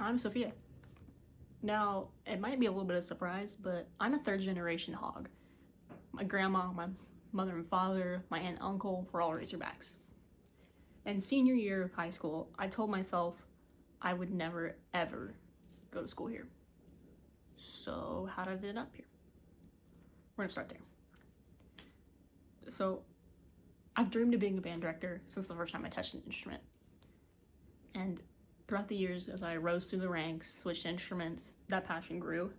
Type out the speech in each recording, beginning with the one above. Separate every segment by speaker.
Speaker 1: I'm Sophia. Now, it might be a little bit of a surprise, but I'm a third generation hog. My grandma, my mother and father, my aunt and uncle were all Razorbacks. And senior year of high school, I told myself I would never, ever go to school here. So, how did I end up here? We're gonna start there. So, I've dreamed of being a band director since the first time I touched an instrument. And throughout the years, as I rose through the ranks, switched instruments, that passion grew.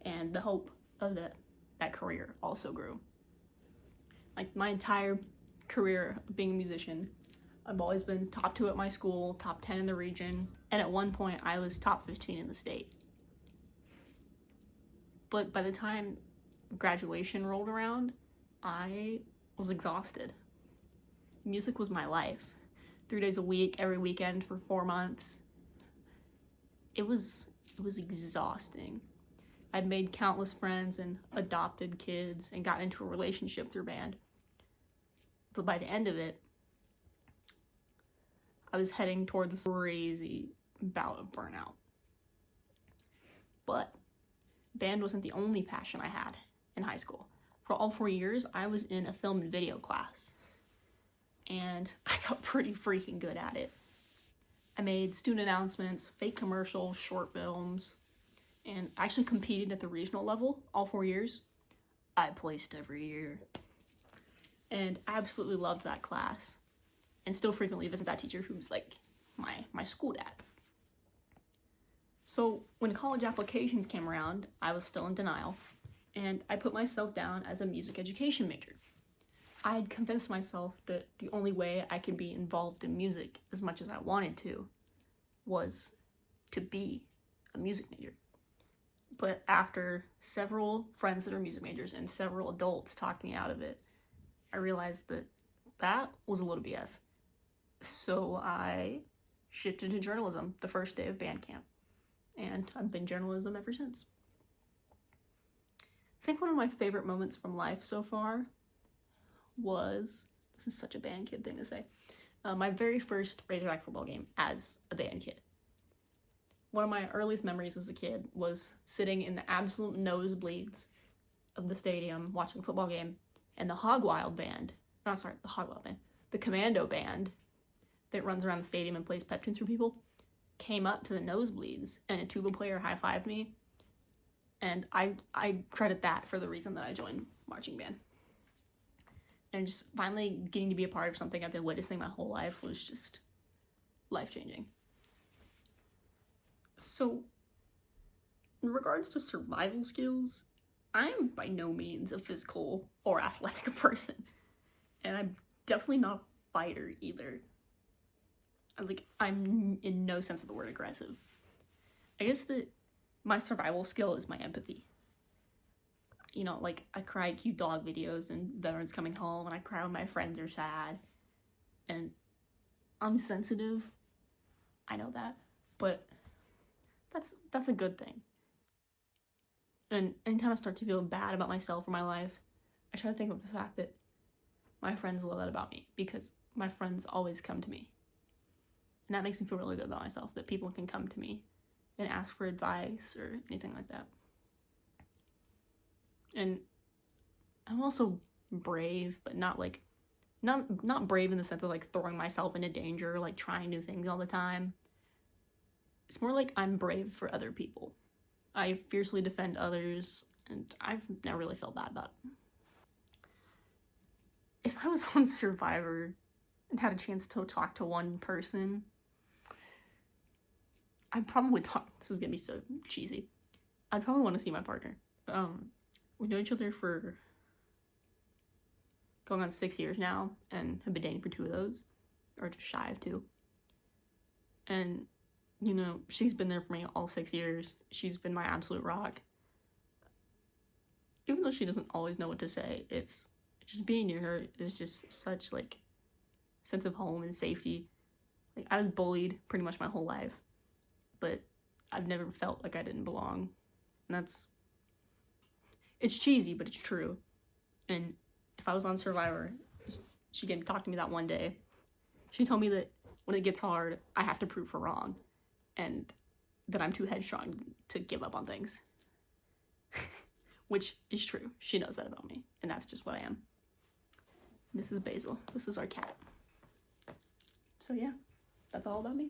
Speaker 1: And the hope of that career also grew. Like my entire career of being a musician, I've always been top 2 at my school, top 10 in the region, and at one point I was top 15 in the state. But by the time graduation rolled around, I was exhausted. Music was my life. 3 days a week, every weekend for 4 months. It was exhausting. I'd made countless friends and adopted kids and got into a relationship through band. But by the end of it, I was heading toward this crazy bout of burnout. But band wasn't the only passion I had in high school. For all 4 years, I was in a film and video class. And I got pretty freaking good at it. I made student announcements, fake commercials, short films, and I actually competed at the regional level all 4 years. I placed every year. And I absolutely loved that class. And still frequently visit that teacher who's like my school dad. So when college applications came around, I was still in denial. And I put myself down as a music education major. I had convinced myself that the only way I could be involved in music as much as I wanted to was to be a music major. But after several friends that are music majors and several adults talked me out of it, I realized that was a little BS. So I shifted to journalism the first day of band camp. And I've been journalism ever since. I think one of my favorite moments from life so far was, this is such a band kid thing to say, my very first Razorback football game as a band kid. One of my earliest memories as a kid was sitting in the absolute nosebleeds of the stadium watching a football game, and the commando band that runs around the stadium and plays pep tunes for people came up to the nosebleeds, and a tuba player high-fived me, and I credit that for the reason that I joined marching band. And just finally getting to be a part of something I've been witnessing my whole life was just life-changing. So, in regards to survival skills, I'm by no means a physical or athletic person. And I'm definitely not a fighter either. I'm in no sense of the word aggressive. I guess that my survival skill is my empathy. You know, like, I cry at cute dog videos and veterans coming home, and I cry when my friends are sad. And I'm sensitive. I know that. But that's a good thing. And anytime I start to feel bad about myself or my life, I try to think of the fact that my friends love that about me, because my friends always come to me. And that makes me feel really good about myself, that people can come to me and ask for advice or anything like that. And I'm also brave, but not brave in the sense of like throwing myself into danger, like trying new things all the time. It's more like I'm brave for other people. I fiercely defend others, and I've never really felt bad about it. If I was on Survivor and had a chance to talk to one person, I'd probably this is gonna be so cheesy. I'd probably want to see my partner. We know each other for going on 6 years now, and have been dating for 2 of those, or just shy of 2. And, you know, she's been there for me all 6 years. She's been my absolute rock. Even though she doesn't always know what to say, it's just being near her is just such, like, sense of home and safety. Like, I was bullied pretty much my whole life, but I've never felt like I didn't belong. And it's cheesy, but it's true. And if I was on Survivor, she came to talk to me that one day. She told me that when it gets hard, I have to prove her wrong. and that I'm too headstrong to give up on things. Which is true. She knows that about me, and that's just what I am. This is Basil. This is our cat. So yeah, that's all about me.